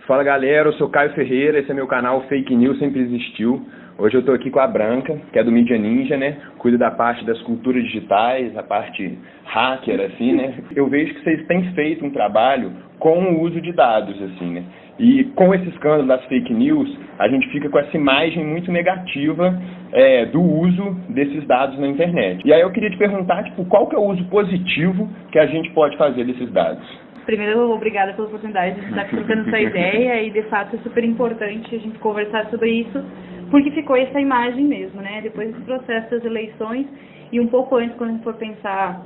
Fala galera, eu sou Caio Ferreira, esse é meu canal Fake News Sempre Existiu. Hoje eu tô aqui com a Branca, que é do Mídia Ninja, né? Cuida da parte das culturas digitais, a parte hacker, assim, né? Eu vejo que vocês têm feito um trabalho com o uso de dados, assim, né? E com esse escândalo das fake news, a gente fica com essa imagem muito negativa do uso desses dados na internet. E aí eu queria te perguntar, qual que é o uso positivo que a gente pode fazer desses dados? Primeiro, obrigada pela oportunidade de estar trocando essa ideia e, de fato, é super importante a gente conversar sobre isso, porque ficou essa imagem mesmo, né? Depois do processo das eleições e um pouco antes, quando a gente for pensar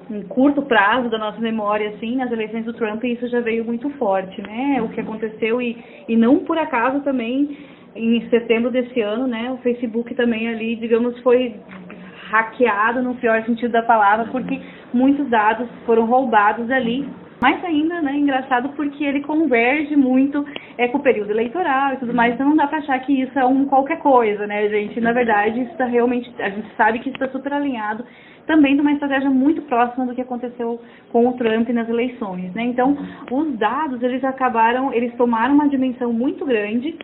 em curto prazo da nossa memória, assim, nas eleições do Trump, isso já veio muito forte, né? O que aconteceu e não por acaso também, em setembro desse ano, né? O Facebook também ali, digamos, foi hackeado no pior sentido da palavra, porque muitos dados foram roubados ali. Mais ainda, né, engraçado porque ele converge muito com o período eleitoral e tudo mais, então não dá pra achar que isso é qualquer coisa, né, gente? Na verdade, isso tá realmente, a gente sabe que isso está super alinhado também de uma estratégia muito próxima do que aconteceu com o Trump nas eleições, né? Então, os dados, eles tomaram uma dimensão muito grande,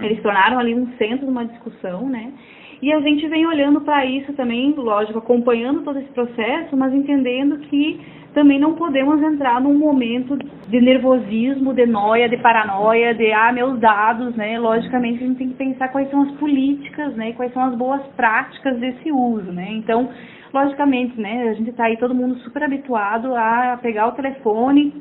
eles tornaram ali um centro de uma discussão, né? E a gente vem olhando para isso também, lógico, acompanhando todo esse processo, mas entendendo que também não podemos entrar num momento de nervosismo, de noia, de paranoia, de meus dados, né? Logicamente a gente tem que pensar quais são as políticas, né? E quais são as boas práticas desse uso, né? Então, logicamente, né? A gente está aí todo mundo super habituado a pegar o telefone,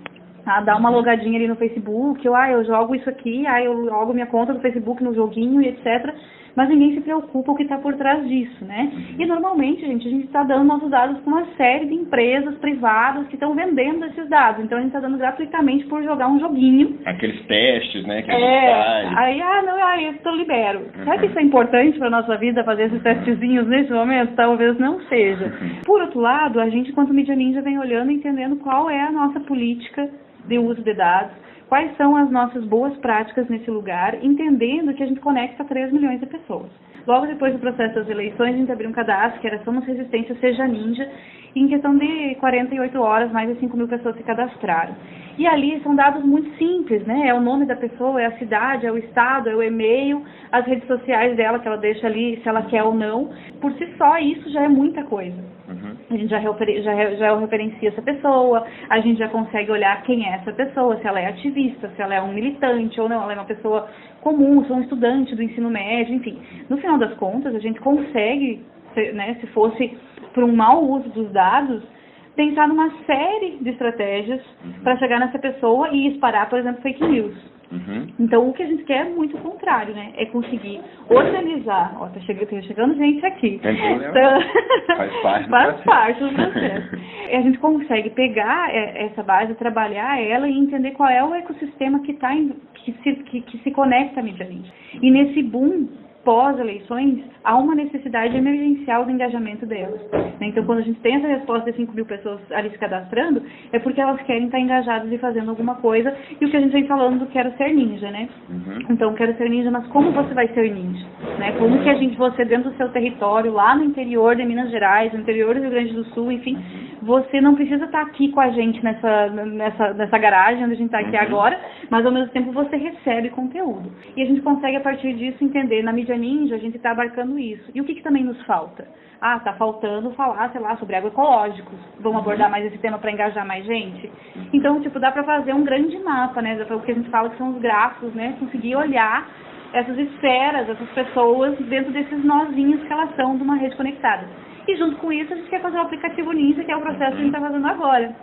a dar uma logadinha ali no Facebook, eu jogo isso aqui, eu logo minha conta do Facebook no joguinho e etc. Mas ninguém se preocupa o que está por trás disso, né? E normalmente, a gente está dando nossos dados para uma série de empresas privadas que estão vendendo esses dados. Então a gente está dando gratuitamente por jogar um joguinho. Aqueles testes, né, que a gente faz. Eu libero. Será que isso é importante para a nossa vida, fazer esses testezinhos nesse momento? Talvez não seja. Por outro lado, a gente, enquanto Mídia Ninja, vem olhando e entendendo qual é a nossa política de uso de dados, quais são as nossas boas práticas nesse lugar, entendendo que a gente conecta 3 milhões de pessoas. Logo depois do processo das eleições, a gente abriu um cadastro que era Somos Resistência Seja Ninja, e em questão de 48 horas, mais de 5 mil pessoas se cadastraram. E ali são dados muito simples, né? É o nome da pessoa, é a cidade, é o estado, é o e-mail, as redes sociais dela que ela deixa ali, se ela quer ou não. Por si só, isso já é muita coisa. A gente já referencia essa pessoa, a gente já consegue olhar quem é essa pessoa, se ela é ativista, se ela é um militante ou não, ela é uma pessoa comum, se é um estudante do ensino médio, enfim. No final das contas, a gente consegue, né, se fosse por um mau uso dos dados, pensar numa série de estratégias para chegar nessa pessoa e espalhar, por exemplo, fake news. Então, o que a gente quer é muito o contrário, né? É conseguir organizar. Tá chegando gente aqui. Então, faz parte do processo. A gente consegue pegar essa base, trabalhar ela e entender qual é o ecossistema que se conecta à mídia ninja. E nesse boom pós-eleições, há uma necessidade emergencial do engajamento delas. Então, quando a gente tem essa resposta de 5 mil pessoas ali se cadastrando, é porque elas querem estar engajadas e fazendo alguma coisa, e o que a gente vem falando do Quero Ser Ninja, né? Então, Quero Ser Ninja, mas como você vai ser ninja? Né? Como que você, dentro do seu território, lá no interior de Minas Gerais, no interior do Rio Grande do Sul, enfim, você não precisa estar aqui com a gente nessa garagem onde a gente está aqui agora, mas ao mesmo tempo você recebe conteúdo. E a gente consegue, a partir disso, entender. Na Mídia Ninja, a gente está abarcando isso. E o que também nos falta? Tá faltando falar, sobre agroecológicos. Vamos abordar mais esse tema para engajar mais gente? Então, dá para fazer um grande mapa, né? O que a gente fala que são os grafos, né? Conseguir olhar essas esferas, essas pessoas dentro desses nozinhos que elas são de uma rede conectada. E junto com isso, a gente quer fazer um aplicativo Ninja, que é o processo que a gente está fazendo agora.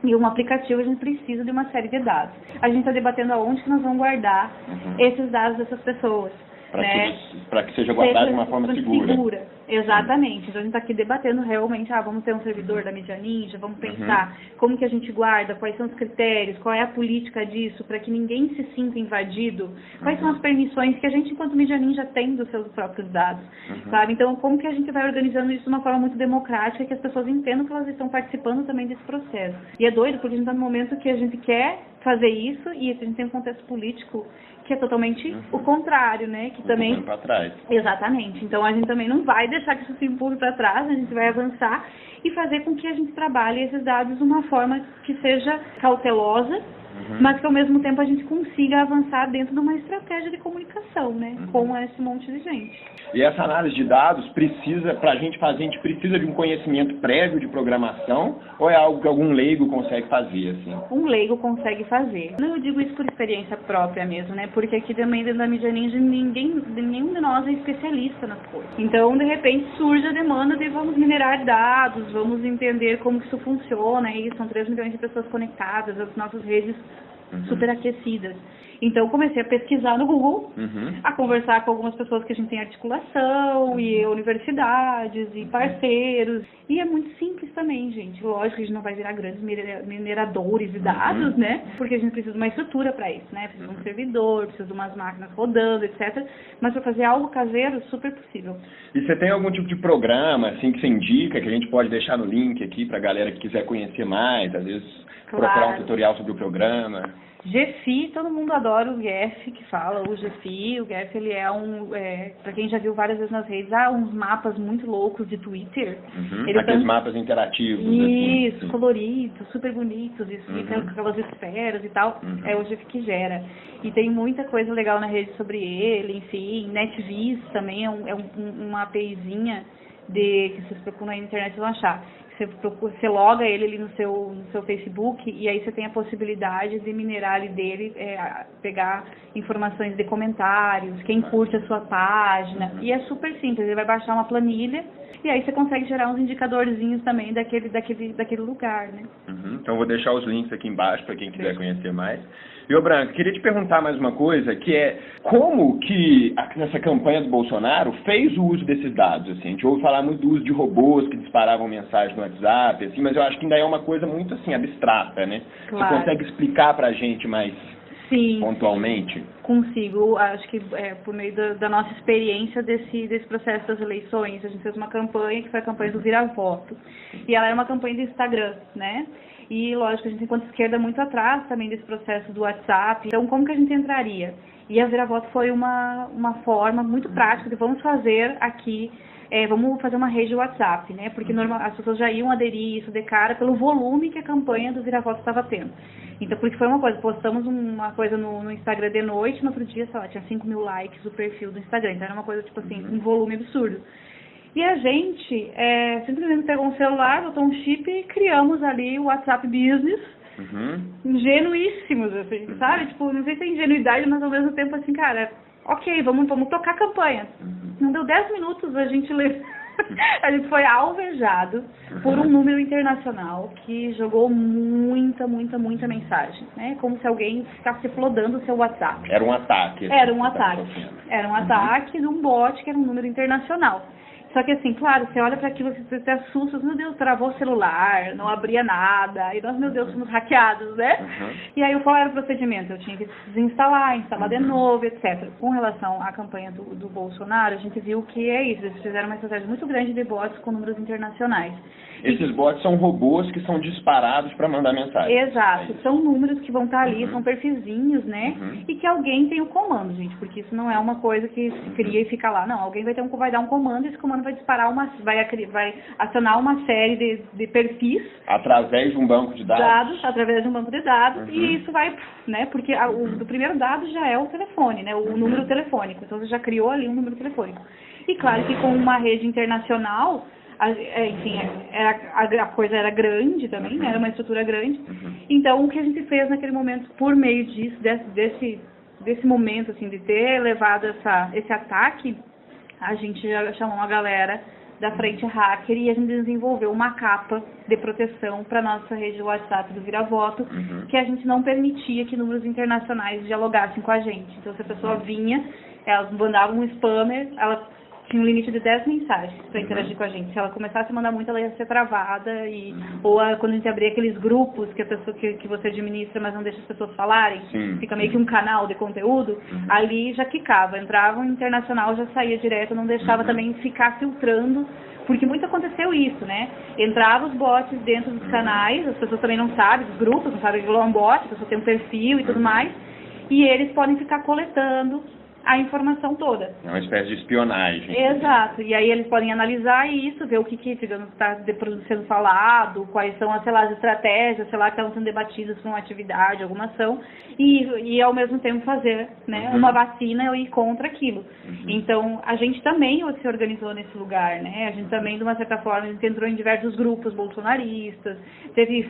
E um aplicativo, a gente precisa de uma série de dados. A gente está debatendo aonde que nós vamos guardar esses dados dessas pessoas. Para que seja guardado de uma forma segura. Exatamente. Então a gente está aqui debatendo realmente, vamos ter um servidor da Mídia Ninja, vamos pensar como que a gente guarda, quais são os critérios, qual é a política disso, para que ninguém se sinta invadido, quais são as permissões que a gente, enquanto Mídia Ninja, tem dos seus próprios dados, sabe? Então, como que a gente vai organizando isso de uma forma muito democrática, que as pessoas entendam que elas estão participando também desse processo. E é doido, porque a gente está no momento que a gente quer fazer isso, e a gente tem um contexto político que é totalmente o contrário, né? Que também para trás. Exatamente. Então a gente também não vai deixar que isso se empurre para trás, a gente vai avançar e fazer com que a gente trabalhe esses dados de uma forma que seja cautelosa, mas que ao mesmo tempo a gente consiga avançar dentro de uma estratégia de comunicação, né, com esse monte de gente. E essa análise de dados precisa, para a gente fazer, a gente precisa de um conhecimento prévio de programação ou é algo que algum leigo consegue fazer, assim? Um leigo consegue fazer. Eu digo isso por experiência própria mesmo, né, porque aqui também dentro da Mídia Ninja nenhum de nós é especialista nas coisas. Então, de repente, surge a demanda de vamos minerar dados, vamos entender como isso funciona, e são 3 milhões de pessoas conectadas, as nossas redes superaquecidas. Então, comecei a pesquisar no Google, a conversar com algumas pessoas que a gente tem articulação, e universidades, e parceiros. E é muito simples também, gente. Lógico que a gente não vai virar grandes mineradores de dados, né? Porque a gente precisa de uma estrutura para isso, né? Precisa de um servidor, precisa de umas máquinas rodando, etc. Mas para fazer algo caseiro, super possível. E você tem algum tipo de programa, assim, que você indica, que a gente pode deixar no link aqui para a galera que quiser conhecer mais, às vezes procurar um tutorial sobre o programa? GFI, todo mundo adora o GEF, que fala o GFI. O GEF, ele é para quem já viu várias vezes nas redes, uns mapas muito loucos de Twitter. Aqueles mapas interativos. Isso, assim. coloridos, super bonitos, isso, e tem aquelas esferas e tal. É o GEF que gera. E tem muita coisa legal na rede sobre ele, enfim. NetVis também é uma APIzinha que vocês procuram aí na internet e vão achar. Você loga ele ali no seu Facebook e aí você tem a possibilidade de minerar ali dele, pegar informações de comentários, quem curte a sua página. E é super simples, ele vai baixar uma planilha e aí você consegue gerar uns indicadorzinhos também daquele lugar, né? Então vou deixar os links aqui embaixo para quem quiser conhecer mais. E, ô Branco, queria te perguntar mais uma coisa, que é como que nessa campanha do Bolsonaro fez o uso desses dados, assim? A gente ouve falar muito do uso de robôs que disparavam mensagens no WhatsApp, assim, mas eu acho que ainda é uma coisa muito, assim, abstrata, né? Claro. Você consegue explicar pra gente mais pontualmente? Consigo. Acho que por meio da nossa experiência desse processo das eleições, a gente fez uma campanha que foi a campanha do Vira Voto. E ela era uma campanha do Instagram, né? E, lógico, a gente, enquanto esquerda, muito atrás também desse processo do WhatsApp. Então, como que a gente entraria? E a Vira Voto foi uma forma muito prática de vamos fazer aqui, vamos fazer uma rede WhatsApp, né? Porque as pessoas já iam aderir isso de cara pelo volume que a campanha do Vira Voto estava tendo. Então, porque foi uma coisa, postamos uma coisa no Instagram de noite, no outro dia, sei lá, tinha 5 mil likes o perfil do Instagram. Então, era uma coisa, tipo assim, um volume absurdo. E a gente simplesmente pegou um celular, botou um chip e criamos ali o WhatsApp Business, ingenuíssimos, assim, sabe? Tipo, não sei se é ingenuidade, mas ao mesmo tempo assim, cara, ok, vamos tocar a campanha. Não deu 10 minutos, a gente foi alvejado por um número internacional que jogou muita mensagem, né? Como se alguém ficasse flodando o seu WhatsApp. Era um ataque. Era um ataque. Era um ataque de um bot que era um número internacional. Só que assim, claro, você olha para aquilo, você se assusta, meu Deus, travou o celular, não abria nada, e nós, meu Deus, fomos hackeados, né? E aí, qual era o procedimento? Eu tinha que desinstalar, instalar de novo, etc. Com relação à campanha do Bolsonaro, a gente viu que é isso, eles fizeram uma estratégia muito grande de bots com números internacionais. Esses bots são robôs que são disparados para mandar mensagem. Exato, são números que vão estar ali, são perfilzinhos, né? E que alguém tem o comando, gente, porque isso não é uma coisa que se cria e fica lá. Não, alguém vai dar um comando e esse comando vai disparar vai acionar uma série de perfis. Através de um banco de dados. Através de um banco de dados. E isso vai, né? Porque o primeiro dado já é o telefone, né? O número telefônico. Então você já criou ali um número telefônico. E claro que com uma rede internacional, enfim, a coisa era grande também, né? Era uma estrutura grande. Então, o que a gente fez naquele momento, por meio disso, desse momento, assim, de ter levado esse ataque, a gente já chamou uma galera da frente hacker e a gente desenvolveu uma capa de proteção para nossa rede WhatsApp do Vira Voto, que a gente não permitia que números internacionais dialogassem com a gente. Então, se a pessoa vinha, ela mandava um spammer, ela tinha um limite de 10 mensagens para interagir com a gente. Se ela começasse a mandar muito, ela ia ser travada. Ou quando a gente abria aqueles grupos que a pessoa que você administra, mas não deixa as pessoas falarem, fica meio que um canal de conteúdo, ali já quicava. Entrava um internacional, já saía direto, não deixava também ficar filtrando, porque muito aconteceu isso, né? Entrava os bots dentro dos canais, as pessoas também não sabem, dos grupos, não sabem que é um bot, a pessoa tem um perfil e tudo mais, e eles podem ficar coletando a informação toda. É uma espécie de espionagem. Exato. E aí eles podem analisar isso, ver o que digamos, está sendo falado, quais são as estratégias, que estão sendo debatidas para uma atividade, alguma ação, e ao mesmo tempo fazer, né, uma vacina e ir contra aquilo. Então, a gente também se organizou nesse lugar, né? A gente também, de uma certa forma, a gente entrou em diversos grupos bolsonaristas, teve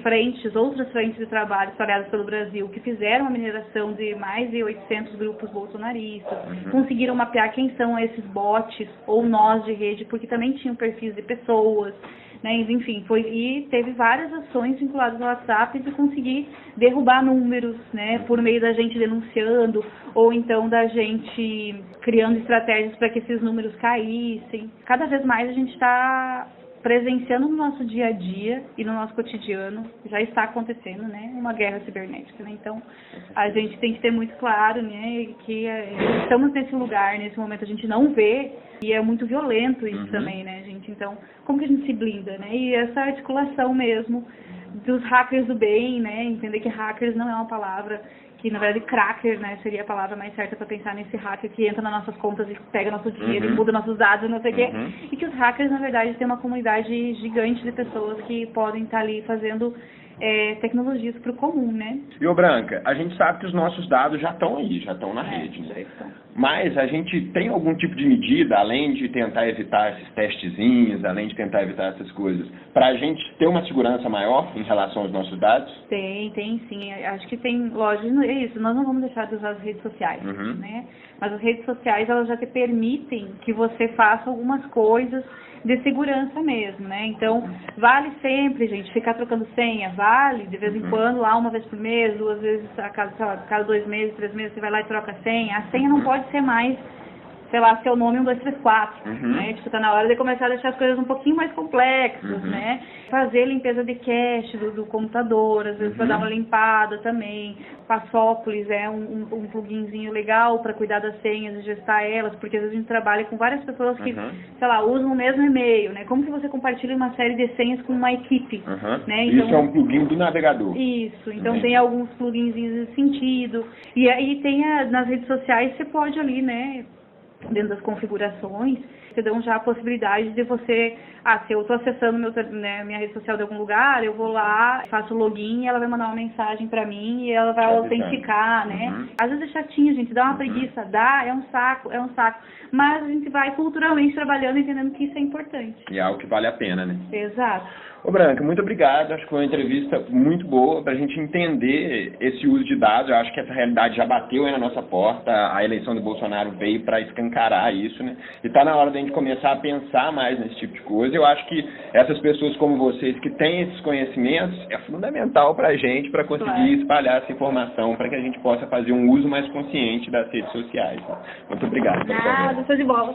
outras frentes de trabalho espalhadas pelo Brasil que fizeram a mineração de mais de 800 grupos bolsonaristas, conseguiram mapear quem são esses bots ou nós de rede, porque também tinham perfis de pessoas, né? Enfim, e teve várias ações vinculadas ao WhatsApp de conseguir derrubar números, né? Por meio da gente denunciando, ou então da gente criando estratégias para que esses números caíssem. Cada vez mais a gente está presenciando no nosso dia a dia e no nosso cotidiano, já está acontecendo, né, uma guerra cibernética, né? Então, a gente tem que ter muito claro, né, que estamos nesse lugar, nesse momento a gente não vê, e é muito violento isso também, né, gente? Então, como que a gente se blinda, né? E essa articulação mesmo dos hackers do bem, né, entender que hackers não é uma palavra que, na verdade, cracker, né, seria a palavra mais certa para pensar nesse hacker que entra nas nossas contas e pega nosso dinheiro e muda nossos dados, não sei o quê. E que os hackers, na verdade, têm uma comunidade gigante de pessoas que podem estar ali fazendo tecnologias para o comum, né? E, ô Branca, a gente sabe que os nossos dados já estão aí, já estão na rede, né? Mas a gente tem algum tipo de medida, além de tentar evitar esses testezinhos, além de tentar evitar essas coisas, para a gente ter uma segurança maior em relação aos nossos dados? Tem sim. Acho que tem, lógico, é isso, nós não vamos deixar de usar as redes sociais, né? Mas as redes sociais, elas já te permitem que você faça algumas coisas de segurança mesmo, né? Então, vale sempre, gente, ficar trocando senha, vale, de vez em quando, lá uma vez por mês, 2 vezes a cada 2 meses, 3 meses, você vai lá e troca a senha. A senha não pode ser mais, sei lá, seu nome 1, 2, 3, 4, né? Tipo, tá na hora de começar a deixar as coisas um pouquinho mais complexas, né? Fazer limpeza de cache do computador, às vezes para dar uma limpada também. Passópolis é um pluginzinho legal para cuidar das senhas e gestar elas, porque às vezes a gente trabalha com várias pessoas que, sei lá, usam o mesmo e-mail, né? Como que você compartilha uma série de senhas com uma equipe, né? Então, isso é um plugin do navegador. Isso, então tem alguns pluginzinhos nesse sentido. E aí tem nas redes sociais, você pode ali, né, dentro das configurações, você dão já a possibilidade de você, se eu estou acessando minha rede social de algum lugar, eu vou lá, faço login, ela vai mandar uma mensagem para mim e ela vai autenticar, né? Às vezes é chatinho, gente, dá uma preguiça, é um saco, mas a gente vai culturalmente trabalhando, entendendo que isso é importante. E é algo que vale a pena, né? Exato. Ô Branca, muito obrigado, acho que foi uma entrevista muito boa para a gente entender esse uso de dados. Eu acho que essa realidade já bateu aí na nossa porta, a eleição do Bolsonaro veio para escancarar isso, né? E está na hora da gente começar a pensar mais nesse tipo de coisa. Eu acho que essas pessoas como vocês que têm esses conhecimentos é fundamental para a gente, para conseguir espalhar essa informação, para que a gente possa fazer um uso mais consciente das redes sociais. Muito obrigado. Nada, show de bola.